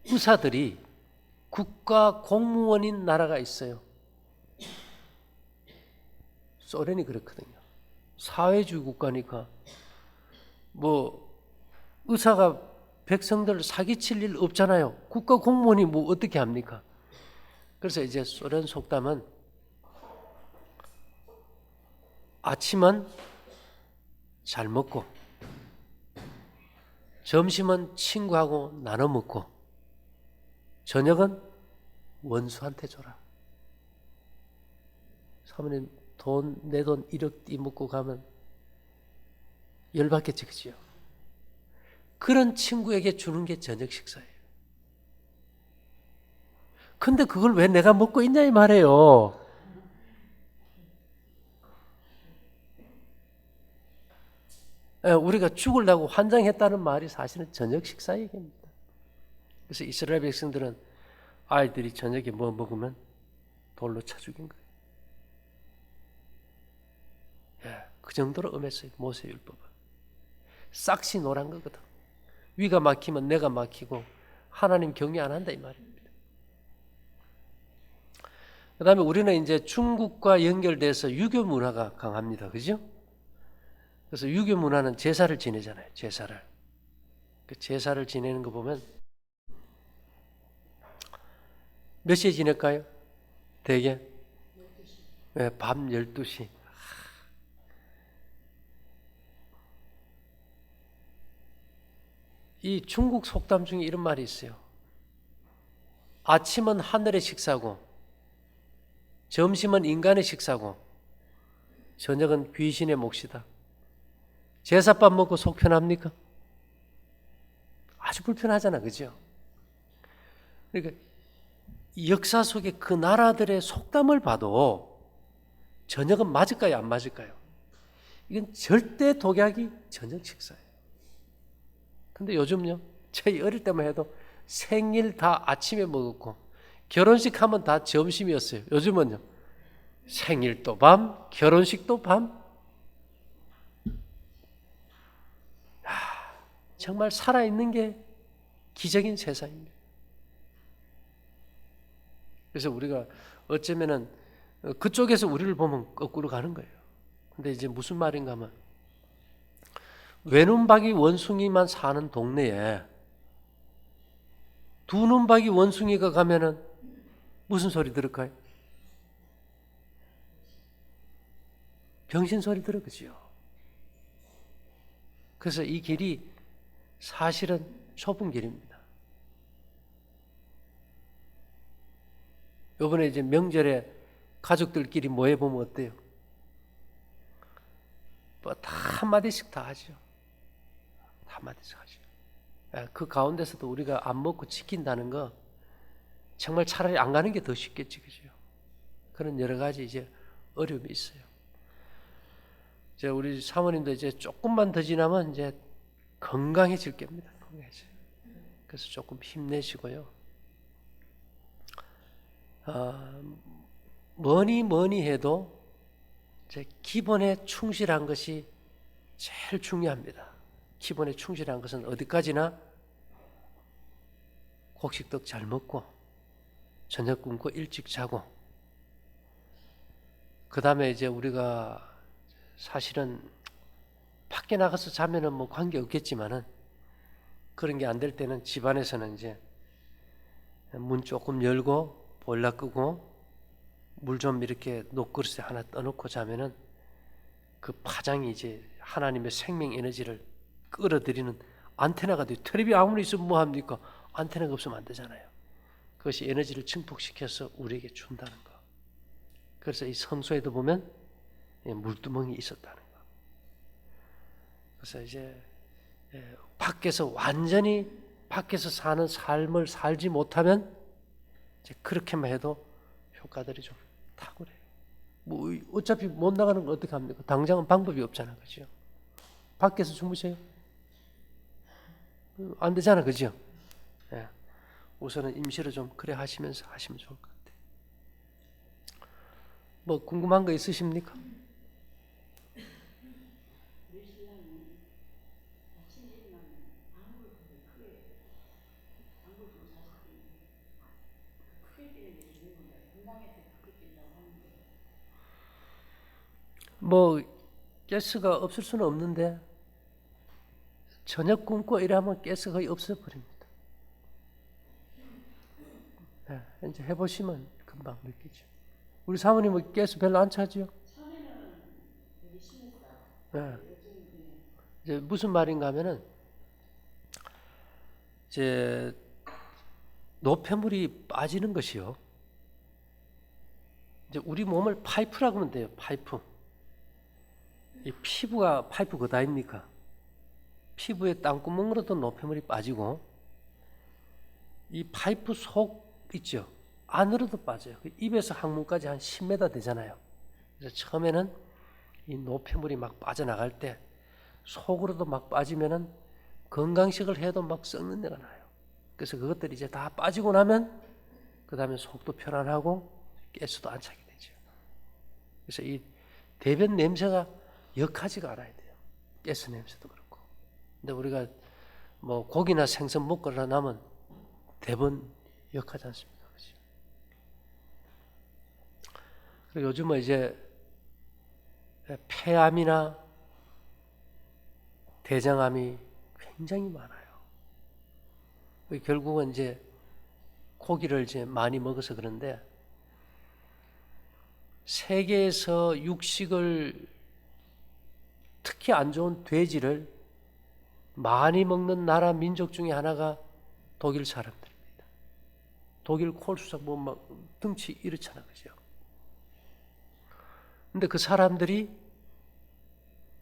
의사들이 국가 공무원인 나라가 있어요. 소련이 그렇거든요. 사회주의 국가니까 뭐 의사가 백성들 사기칠 일 없잖아요. 국가 공무원이 뭐 어떻게 합니까? 그래서 이제 소련 속담은 아침은 잘 먹고 점심은 친구하고 나눠 먹고 저녁은 원수한테 줘라. 사모님 내 돈 1억 띠먹고 가면 열받겠지, 그지요? 그런 친구에게 주는 게 저녁 식사예요. 근데 그걸 왜 내가 먹고 있냐 이 말이에요. 우리가 죽으려고 환장했다는 말이 사실은 저녁 식사 얘기입니다. 그래서 이스라엘 백성들은 아이들이 저녁에 뭐 먹으면 돌로 쳐 죽인 거예요. 그 정도로 엄했어요. 모세율법은. 싹시 노란 거거든. 위가 막히면 내가 막히고 하나님 경외 안 한다 이 말입니다. 그 다음에 우리는 이제 중국과 연결돼서 유교 문화가 강합니다. 그죠? 그래서 유교 문화는 제사를 지내잖아요. 제사를. 그 제사를 지내는 거 보면 몇 시에 지낼까요? 대개? 네, 밤 12시. 이 중국 속담 중에 이런 말이 있어요. 아침은 하늘의 식사고 점심은 인간의 식사고 저녁은 귀신의 몫이다. 제사밥 먹고 속 편합니까? 아주 불편하잖아, 그죠? 그러니까 역사 속에 그 나라들의 속담을 봐도 저녁은 맞을까요, 안 맞을까요? 이건 절대 독약이 저녁 식사예요. 근데 요즘요, 저희 어릴 때만 해도 생일 다 아침에 먹었고 결혼식 하면 다 점심이었어요. 요즘은요, 생일도 밤, 결혼식도 밤. 정말 살아있는 게 기적인 세상입니다. 그래서 우리가 어쩌면은 그쪽에서 우리를 보면 거꾸로 가는 거예요. 근데 이제 무슨 말인가 하면 외눈박이 원숭이만 사는 동네에 두 눈박이 원숭이가 가면은 무슨 소리 들을까요? 병신 소리 들을 거지요. 그래서 이 길이 사실은 좁은 길입니다. 이번에 이제 명절에 가족들끼리 모여 보면 어때요? 뭐 다 한마디씩 다 하죠. 다 한마디씩 하죠. 그 가운데서도 우리가 안 먹고 지킨다는 거 정말 차라리 안 가는 게 더 쉽겠지, 그죠? 그런 여러 가지 이제 어려움이 있어요. 이제 우리 사모님도 이제 조금만 더 지나면 이제 건강해질 겁니다. 건강해져요. 그래서 조금 힘내시고요. 뭐니 해도 이제 기본에 충실한 것이 제일 중요합니다. 기본에 충실한 것은 어디까지나 곡식떡 잘 먹고 저녁 굶고 일찍 자고, 그 다음에 이제 우리가 사실은 밖에 나가서 자면은 뭐 관계 없겠지만은 그런 게 안 될 때는 집안에서는 이제 문 조금 열고 보일러 끄고 물 좀 이렇게 녹그릇에 하나 떠놓고 자면은 그 파장이 이제 하나님의 생명 에너지를 끌어들이는 안테나가 돼요. 텔레비 아무리 있으면 뭐 합니까? 안테나가 없으면 안 되잖아요. 그것이 에너지를 증폭시켜서 우리에게 준다는 거. 그래서 이 성소에도 보면 물두멍이 있었다는 거. 그래서 이제 밖에서 완전히 밖에서 사는 삶을 살지 못하면 이제 그렇게만 해도 효과들이 좀 탁월해요. 뭐 어차피 못 나가는 걸 어떻게 합니까? 당장은 방법이 없잖아, 그죠? 밖에서 주무세요? 안 되잖아, 그죠? 예. 우선은 임시로 좀 그래 하시면서 하시면 좋을 것 같아요. 뭐 궁금한 거 있으십니까? 뭐 가스가 없을 수는 없는데 저녁 굶고 이러면 가스가 거의 없어버립니다. 네, 이제 해보시면 금방 느끼죠. 우리 사모님은 가스 별로 안 차죠? 네. 이제 무슨 말인가 하면은 이제 노폐물이 빠지는 것이요. 이제 우리 몸을 파이프라고 하면 돼요. 파이프. 이 피부가 파이프 그거 아닙니까? 피부에 땅구멍으로도 노폐물이 빠지고 이 파이프 속 있죠. 안으로도 빠져요. 입에서 항문까지 한 10m 되잖아요. 그래서 처음에는 이 노폐물이 막 빠져나갈 때 속으로도 막 빠지면은 건강식을 해도 막 썩는 데가 나요. 그래서 그것들이 이제 다 빠지고 나면 그 다음에 속도 편안하고 가스도 안 차게 되죠. 그래서 이 대변 냄새가 역하지가 않아야 돼요. 가스 냄새도 그렇고. 근데 우리가 뭐 고기나 생선 먹고 나면 대번 역하지 않습니까? 그렇죠? 그리고 요즘은 이제 폐암이나 대장암이 굉장히 많아요. 결국은 이제 고기를 이제 많이 먹어서 그런데 세계에서 육식을 특히 안 좋은 돼지를 많이 먹는 나라 민족 중에 하나가 독일 사람들입니다. 독일 콜수작 뭐 막 등치 이렇잖아, 그죠? 근데 그 사람들이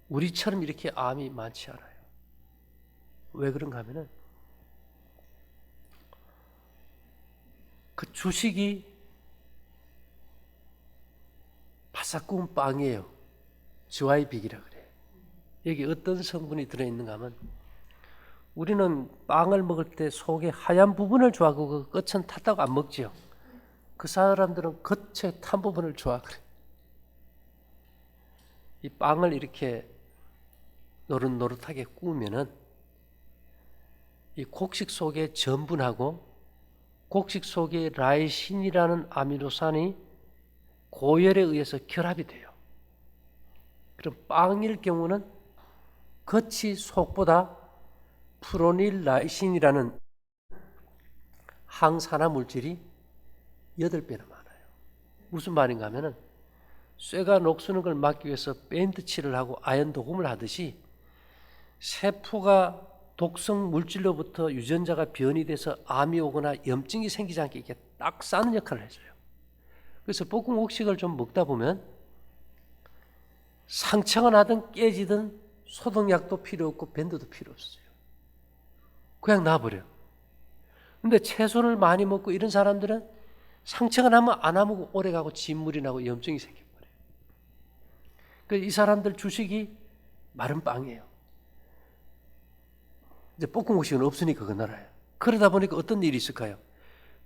우리처럼 이렇게 암이 많지 않아요. 왜 그런가 하면은 그 주식이 바싹 구운 빵이에요. 주와이빅이라 그래요. 여기 어떤 성분이 들어있는가 하면 우리는 빵을 먹을 때 속에 하얀 부분을 좋아하고 그 끝은 탔다고 안 먹지요. 그 사람들은 겉에 탄 부분을 좋아하거든요. 이 빵을 이렇게 노릇노릇하게 구우면은 이 곡식 속에 전분하고 곡식 속에 라이신이라는 아미노산이 고열에 의해서 결합이 돼요. 그럼 빵일 경우는 겉이 속보다 프로닐 라이신이라는 항산화 물질이 8배나 많아요. 무슨 말인가 하면은 쇠가 녹슬는 걸 막기 위해서 페인트 칠을 하고 아연 도금을 하듯이 세포가 독성 물질로부터 유전자가 변이 돼서 암이 오거나 염증이 생기지 않게 이렇게 딱 싸는 역할을 해줘요. 그래서 볶음 곡식을 좀 먹다 보면 상처가 나든 깨지든 소독약도 필요 없고 밴드도 필요 없어요. 그냥 놔버려. 근데 채소를 많이 먹고 이런 사람들은 상처가 나면 안 아무고 오래가고 진물이 나고 염증이 생겨버려요. 그래서 이 사람들 주식이 마른 빵이에요. 이제 볶음 곡식은 없으니까 그 나라에. 그러다 보니까 어떤 일이 있을까요?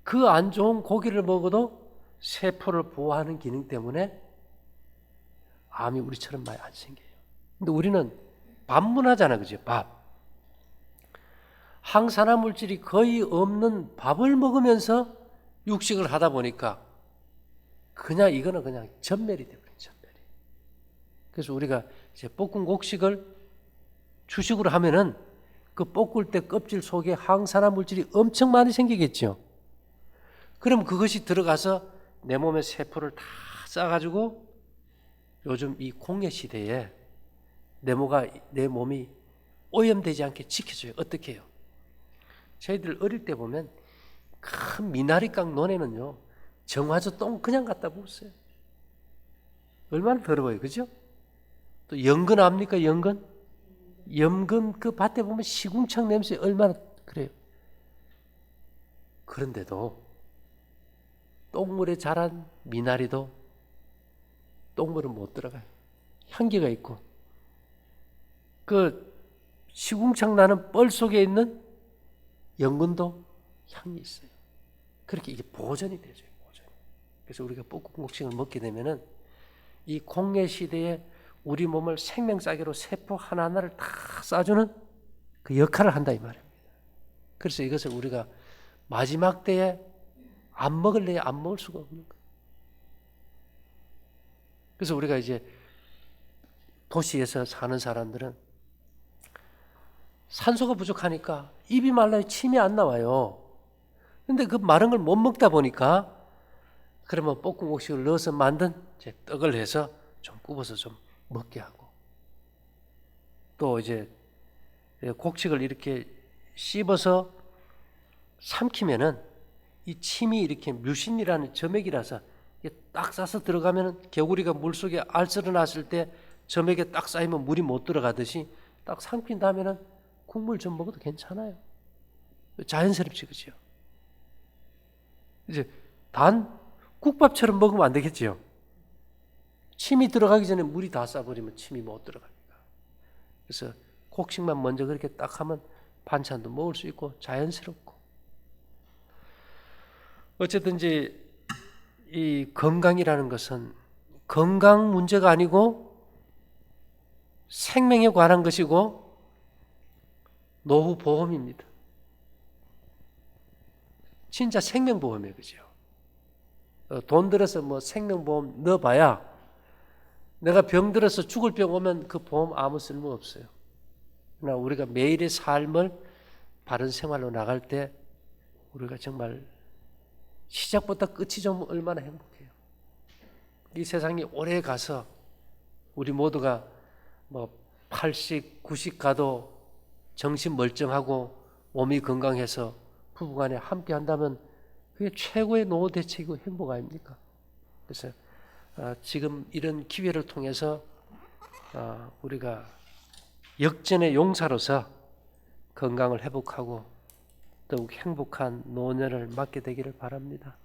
그 안 좋은 고기를 먹어도 세포를 보호하는 기능 때문에 암이 우리처럼 많이 안 생겨요. 근데 우리는 밥문화잖아, 그죠? 밥. 항산화 물질이 거의 없는 밥을 먹으면서 육식을 하다 보니까 그냥 이거는 그냥 전멸이 되버려요. 전멸이. 그래서 우리가 이제 볶은 곡식을 주식으로 하면은 그 볶을 때 껍질 속에 항산화 물질이 엄청 많이 생기겠죠. 그럼 그것이 들어가서 내 몸의 세포를 다 싸가지고 요즘 이 공해 시대에 내 몸이 오염되지 않게 지켜줘요. 어떻게 해요? 저희들 어릴 때 보면 큰 미나리깡 논에는요, 정화조 똥 그냥 갖다 부었어요. 얼마나 더러워요. 그죠? 또 연근 압니까? 연근? 연근 그 밭에 보면 시궁창 냄새 얼마나 그래요. 그런데도 똥물에 자란 미나리도 똥물은 못 들어가요. 향기가 있고 그 시궁창 나는 뻘 속에 있는 연근도 향이 있어요. 그렇게 이게 보존이 되죠. 보존. 그래서 우리가 볶음곡식을 먹게 되면은 이 공해 시대에 우리 몸을 생명싸개로 세포 하나하나를 다 쏴주는 그 역할을 한다 이 말입니다. 그래서 이것을 우리가 마지막 때에 안 먹을래야 안 먹을 수가 없는 거예요. 그래서 우리가 이제 도시에서 사는 사람들은 산소가 부족하니까 입이 말라요. 침이 안 나와요. 근데 그 마른 걸 못 먹다 보니까 그러면 볶음곡식을 넣어서 만든 이제 떡을 해서 좀 굽어서 좀 먹게 하고 또 이제 곡식을 이렇게 씹어서 삼키면은 이 침이 이렇게 뮤신이라는 점액이라서 딱 싸서 들어가면은 개구리가 물속에 알쓰러 놨을 때 점액에 딱 쌓이면 물이 못 들어가듯이 딱 삼킨 다음에는 국물 좀 먹어도 괜찮아요. 자연스럽지, 그죠? 이제 단 국밥처럼 먹으면 안 되겠지요. 침이 들어가기 전에 물이 다 싸버리면 침이 못 들어갑니다. 그래서 곡식만 먼저 그렇게 딱 하면 반찬도 먹을 수 있고 자연스럽고. 어쨌든지 이 건강이라는 것은 건강 문제가 아니고 생명에 관한 것이고 노후 보험입니다. 진짜 생명보험이에요, 그죠? 돈 들어서 뭐 생명보험 넣어봐야 내가 병 들어서 죽을 병 오면 그 보험 아무 쓸모 없어요. 그러나 우리가 매일의 삶을 바른 생활로 나갈 때 우리가 정말 시작부터 끝이 좀 얼마나 행복해요. 이 세상이 오래 가서 우리 모두가 뭐 80, 90 가도 정신 멀쩡하고 몸이 건강해서 부부간에 함께 한다면 그게 최고의 노후 대책이고 행복 아닙니까? 그래서 지금 이런 기회를 통해서 우리가 역전의 용사로서 건강을 회복하고 더욱 행복한 노년을 맞게 되기를 바랍니다.